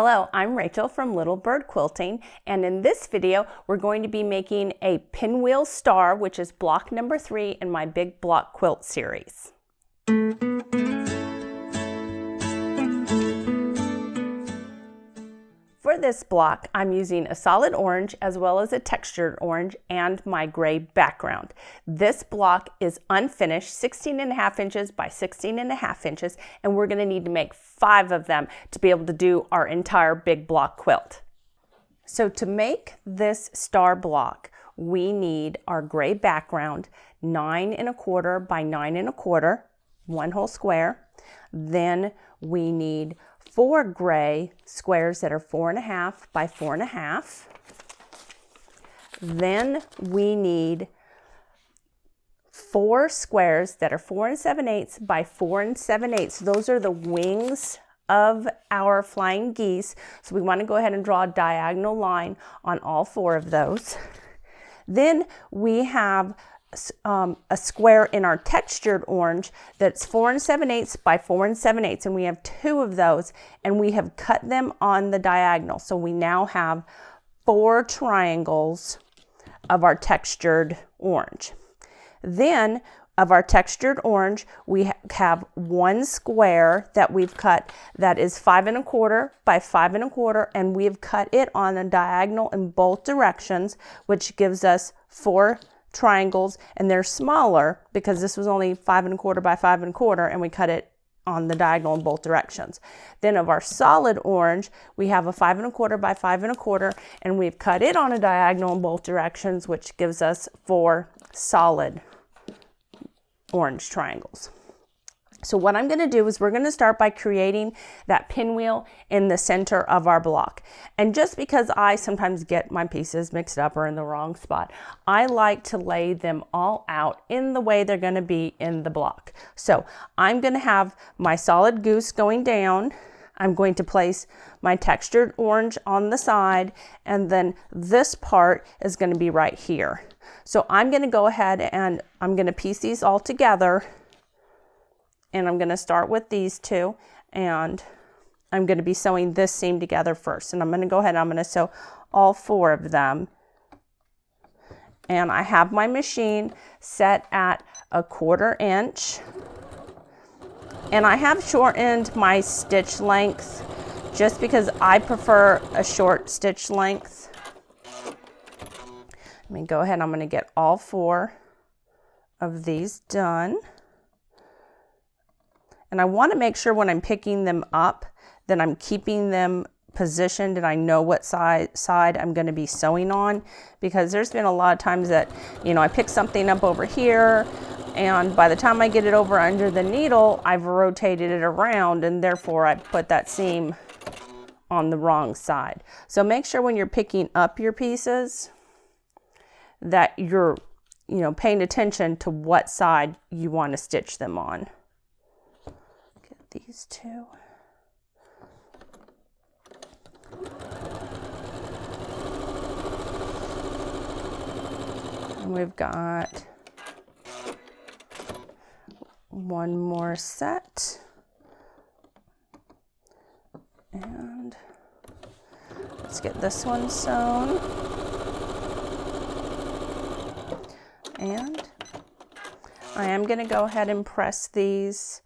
Hello, I'm Rachel from Little Bird Quilting, and in this video we're going to be making a pinwheel star, which is block number 3 in my Big Block Quilt series. For this block, I'm using a solid orange as well as a textured orange and my gray background. This block is unfinished, 16.5 inches by 16.5 inches, and we're going to need to make 5 of them to be able to do our entire Big Block quilt. So to make this star block, we need our gray background, 9 1/4 by 9 1/4, one whole square. Then we need 4 gray squares that are 4.5 by 4.5. Then we need 4 squares that are 4 7/8 by 4 7/8. Those are the wings of our flying geese. So we want to go ahead and draw a diagonal line on all 4 of those. Then we have a square in our textured orange that's 4 7/8 by 4 7/8, and we have 2 of those, and we have cut them on the diagonal. So we now have 4 triangles of our textured orange. Then of our textured orange, we have 1 square that we've cut that is 5 1/4 by 5 1/4, and we've cut it on a diagonal in both directions, which gives us 4 triangles, and they're smaller because this was only 5 1/4 by 5 1/4, and we cut it on the diagonal in both directions. Then of our solid orange, we have a 5 1/4 by 5 1/4, and we've cut it on a diagonal in both directions, which gives us 4 solid orange triangles. So what I'm going to do is we're going to start by creating that pinwheel in the center of our block. And just because I sometimes get my pieces mixed up or in the wrong spot, I like to lay them all out in the way they're going to be in the block. So I'm going to have my solid goose going down. I'm going to place my textured orange on the side, and then this part is going to be right here. So I'm going to go ahead and I'm going to piece these all together. And I'm going to start with these 2, and I'm going to be sewing this seam together first. And I'm going to go ahead and I'm going to sew all 4 of them. And I have my machine set at 1/4 inch. And I have shortened my stitch length just because I prefer a short stitch length. Let me go ahead, I'm going to get all 4 of these done. And I want to make sure when I'm picking them up that I'm keeping them positioned and I know what side I'm going to be sewing on, because there's been a lot of times that, I pick something up over here, and by the time I get it over under the needle, I've rotated it around, and therefore I put that seam on the wrong side. So make sure when you're picking up your pieces that you're, paying attention to what side you want to stitch them on. These 2. And we've got 1 more set. And let's get this one sewn. And I am going to go ahead and press these.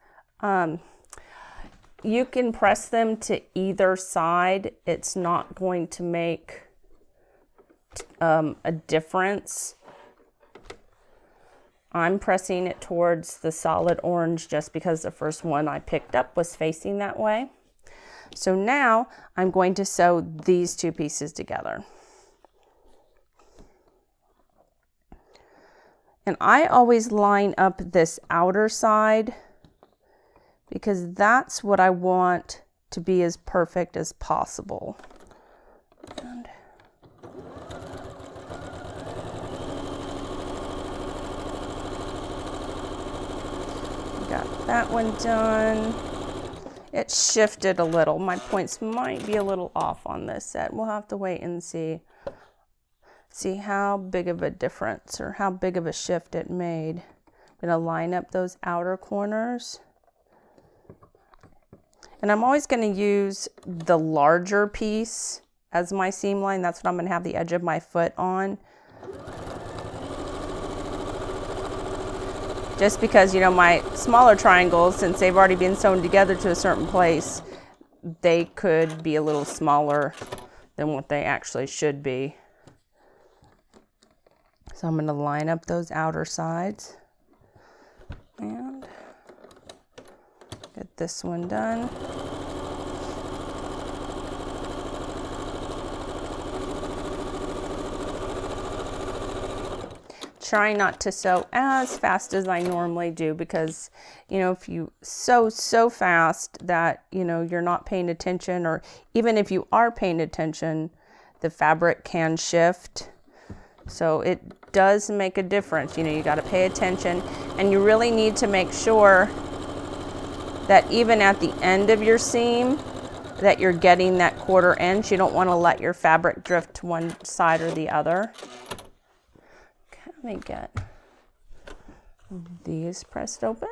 You can press them to either side. It's not going to make a difference. I'm pressing it towards the solid orange just because the first one I picked up was facing that way. So now I'm going to sew these 2 pieces together. And I always line up this outer side because that's what I want to be as perfect as possible. And got that one done. It shifted a little. My points might be a little off on this set. We'll have to wait and see how big of a difference or how big of a shift it made. I'm going to line up those outer corners. And I'm always going to use the larger piece as my seam line. That's what I'm going to have the edge of my foot on. Just because, you know, my smaller triangles, since they've already been sewn together to a certain place, they could be a little smaller than what they actually should be. So I'm going to line up those outer sides and get this one done. Try not to sew as fast as I normally do, because, you know, if you sew so fast that, you know, you're not paying attention, or even if you are paying attention, the fabric can shift. So it does make a difference. You know, you got to pay attention, and you really need to make sure that even at the end of your seam that you're getting that 1/4 inch. You don't want to let your fabric drift to one side or the other. Let me get these pressed open.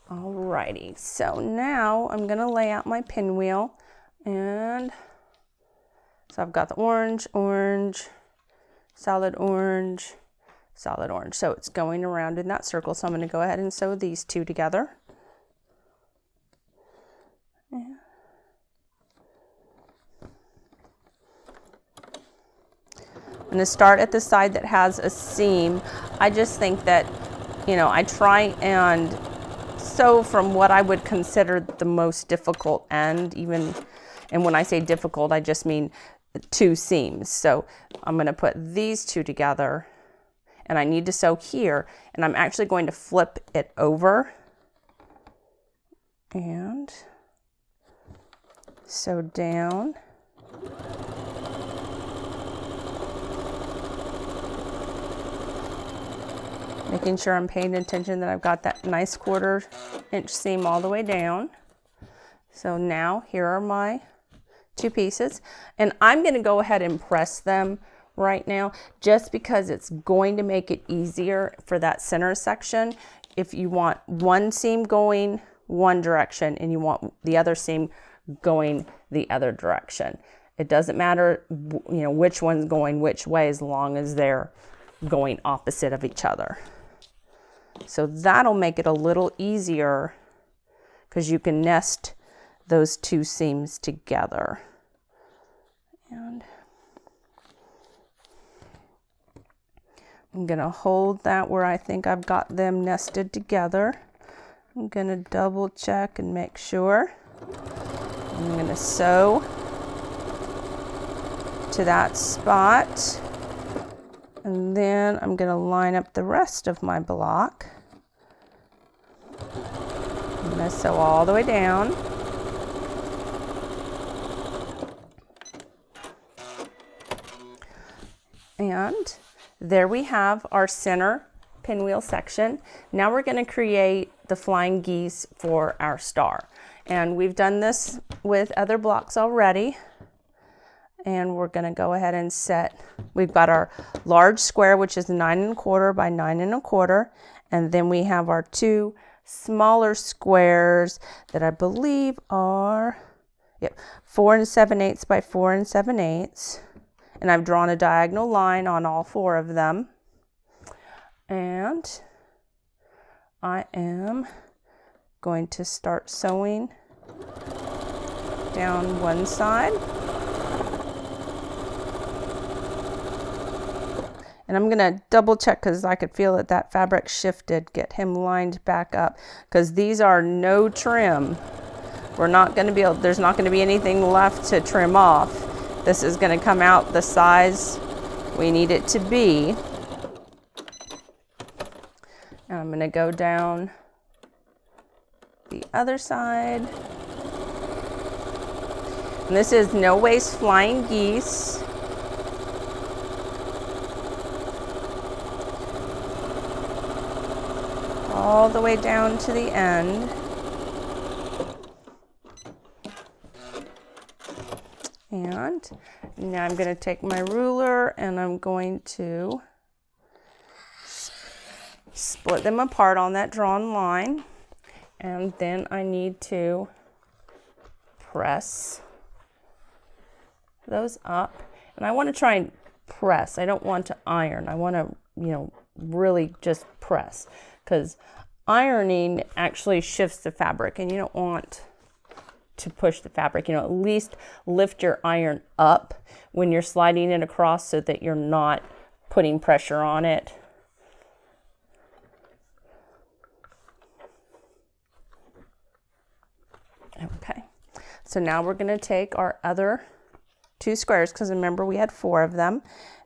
Alrighty, so now I'm going to lay out my pinwheel, and so I've got the orange, orange, solid orange, solid orange. So it's going around in that circle. So I'm going to go ahead and sew these two together. I'm going to start at the side that has a seam. I just think that, you know, I try and sew from what I would consider the most difficult end, even, and when I say difficult, I just mean 2 seams. So I'm going to put these two together, and I need to sew here, and I'm actually going to flip it over and sew down. Making sure I'm paying attention that I've got that nice 1/4 inch seam all the way down. So now here are my 2 pieces, and I'm going to go ahead and press them right now, just because it's going to make it easier for that center section. If you want one seam going one direction and you want the other seam going the other direction, it doesn't matter, you know, which one's going which way, as long as they're going opposite of each other. So that'll make it a little easier, because you can nest those 2 seams together. And I'm going to hold that where I think I've got them nested together. I'm going to double check and make sure. I'm going to sew to that spot, and then I'm going to line up the rest of my block. I'm going to sew all the way down. And there we have our center pinwheel section. Now we're going to create the flying geese for our star. And we've done this with other blocks already. And we're going to go ahead and set, we've got our large square, which is 9 1/4 by 9 1/4. And then we have our 2 smaller squares that I believe are 4 7/8 by 4 7/8. And I've drawn a diagonal line on all 4 of them. And I am going to start sewing down one side. And I'm going to double check, because I could feel that that fabric shifted. Get him lined back up, because these are no trim. We're not going to be able, there's not going to be anything left to trim off. This is going to come out the size we need it to be. And I'm going to go down the other side. And this is no waste flying geese. All the way down to the end. And And now I'm going to take my ruler and I'm going to split them apart on that drawn line. And then I need to press those up. And I want to try and press. I don't want to iron. I want to, really just press, because ironing actually shifts the fabric and you don't want to push the fabric. At least lift your iron up when you're sliding it across so that you're not putting pressure on it. Okay, so now we're going to take our other 2 squares, because remember we had 4 of them,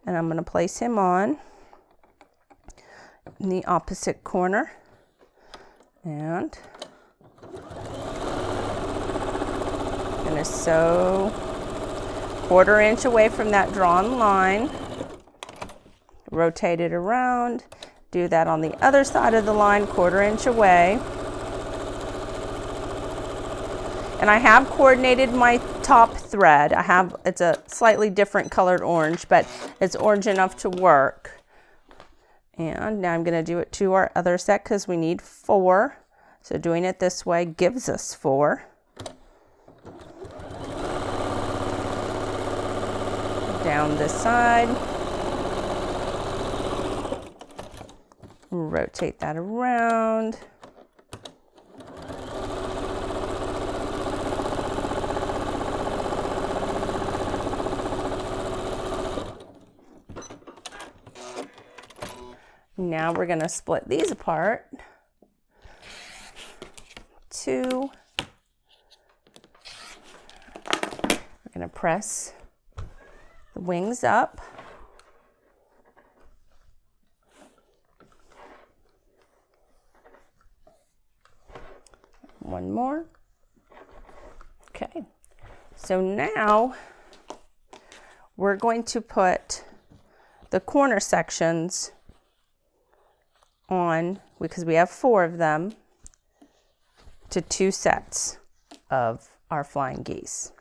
and I'm going to place him on in the opposite corner, and I'm going to sew 1/4 inch away from that drawn line, rotate it around, do that on the other side of the line, 1/4 inch away. And I have coordinated my top thread. It's a slightly different colored orange, but it's orange enough to work. And now I'm going to do it to our other set because we need 4. So doing it this way gives us 4. Down this side. Rotate that around. Now we're going to split these apart. 2. We're going to press the wings up. One more. Okay. So now we're going to put the corner sections on, because we have 4 of them, to 2 sets of our flying geese.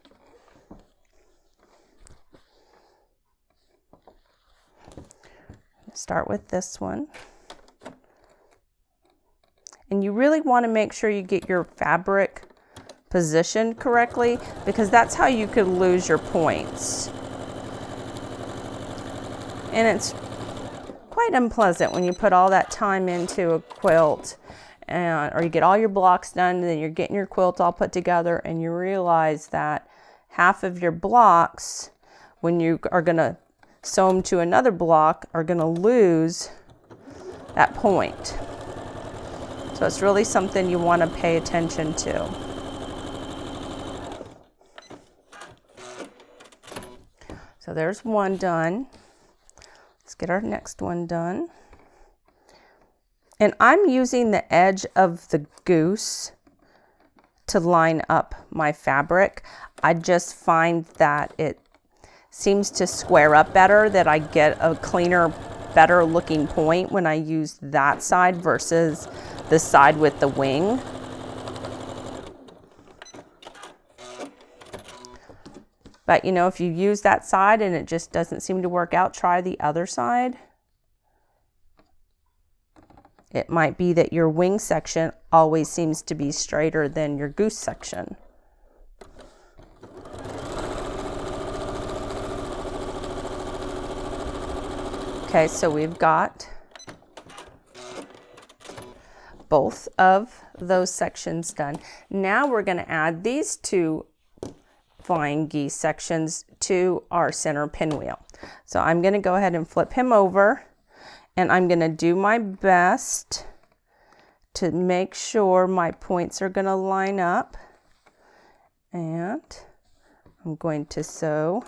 Start with this one. And you really want to make sure you get your fabric positioned correctly, because that's how you could lose your points. And it's quite unpleasant when you put all that time into a quilt, or you get all your blocks done, and then you're getting your quilt all put together, and you realize that half of your blocks, when you are going to sew them to another block, are going to lose that point. So it's really something you want to pay attention to. So there's one done. Let's get our next one done. And I'm using the edge of the goose to line up my fabric. I just find that it seems to square up better, that I get a cleaner, better looking point when I use that side versus the side with the wing. But if you use that side and it just doesn't seem to work out, try the other side. It might be that your wing section always seems to be straighter than your goose section. Okay, so we've got both of those sections done. Now we're going to add these 2 flying geese sections to our center pinwheel. So I'm going to go ahead and flip him over, and I'm going to do my best to make sure my points are going to line up, and I'm going to sew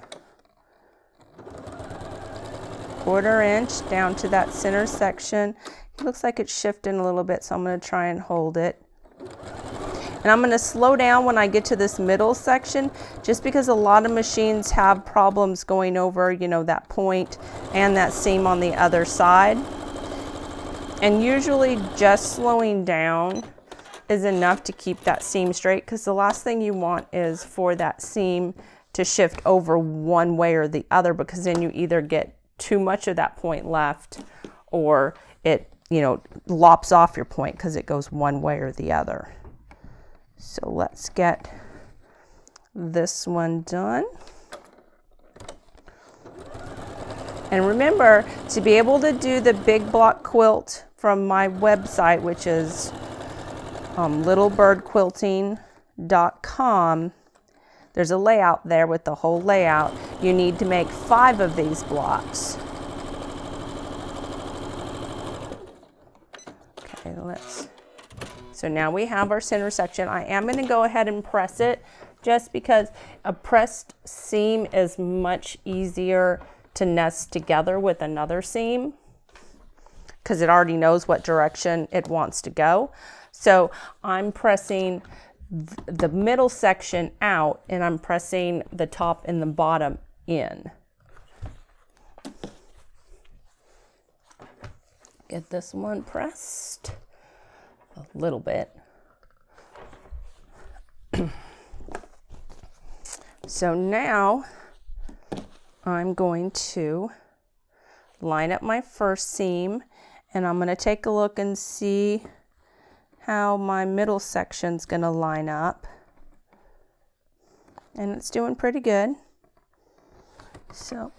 1/4 inch down to that center section. It looks like it's shifting a little bit, so I'm going to try and hold it. And I'm going to slow down when I get to this middle section, just because a lot of machines have problems going over, that point and that seam on the other side. And usually just slowing down is enough to keep that seam straight, because the last thing you want is for that seam to shift over one way or the other, because then you either get too much of that point left or it, you know, lops off your point because it goes one way or the other. So let's get this one done. And remember, to be able to do the Big Block Quilt from my website, which is littlebirdquilting.com, there's a layout there with the whole layout. You need to make 5 of these blocks. Okay, so now we have our center section. I am going to go ahead and press it, just because a pressed seam is much easier to nest together with another seam, because it already knows what direction it wants to go. So I'm pressing the middle section out, and I'm pressing the top and the bottom in. Get this one pressed a little bit. So now I'm going to line up my first seam, and I'm going to take a look and see how my middle section's going to line up. And it's doing pretty good. So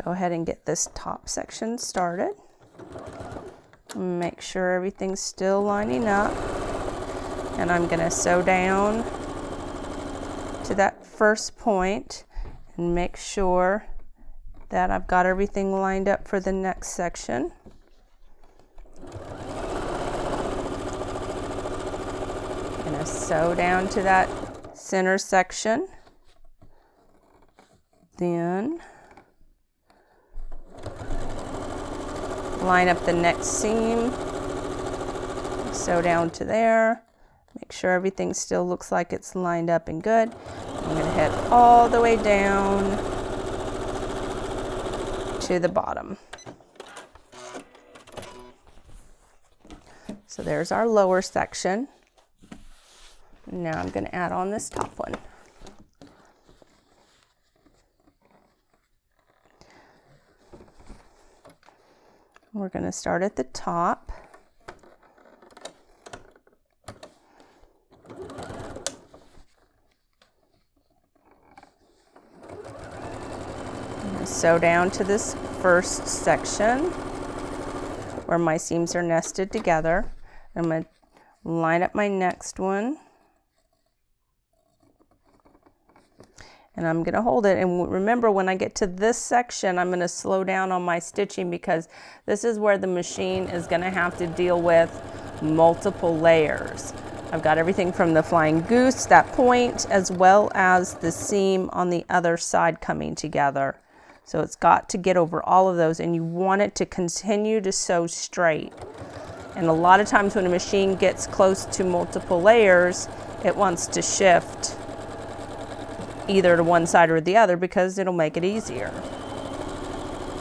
go ahead and get this top section started. Make sure everything's still lining up. And I'm going to sew down to that first point and make sure that I've got everything lined up for the next section. I'm going to sew down to that center section. Then line up the next seam, sew down to there. Make sure everything still looks like it's lined up and good. I'm going to head all the way down to the bottom. So there's our lower section. Now I'm going to add on this top one. We're going to start at the top. Sew down to this first section where my seams are nested together. I'm going to line up my next one, and I'm going to hold it. And remember, when I get to this section, I'm going to slow down on my stitching, because this is where the machine is going to have to deal with multiple layers. I've got everything from the flying goose, that point, as well as the seam on the other side coming together. So it's got to get over all of those, and you want it to continue to sew straight. And a lot of times when a machine gets close to multiple layers, it wants to shift either to one side or the other, because it'll make it easier.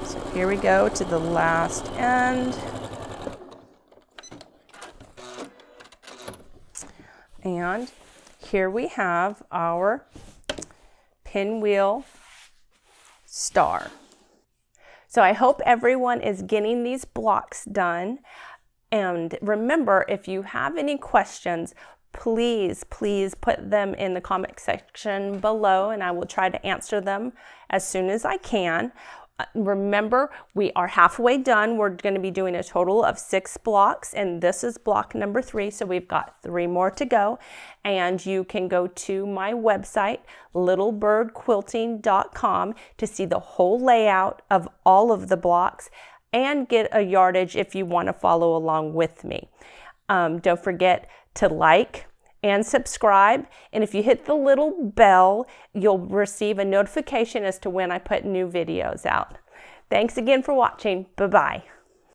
So here we go to the last end. And here we have our pinwheel star. So I hope everyone is getting these blocks done. And remember, if you have any questions, please put them in the comment section below, and I will try to answer them as soon as I can. Remember, we are halfway done. We're going to be doing a total of 6 blocks, and this is block number 3, so we've got 3 more to go. And you can go to my website, littlebirdquilting.com, to see the whole layout of all of the blocks and get a yardage if you want to follow along with me. Don't forget to like and subscribe, and if you hit the little bell, you'll receive a notification as to when I put new videos out. Thanks again for watching. Bye-bye.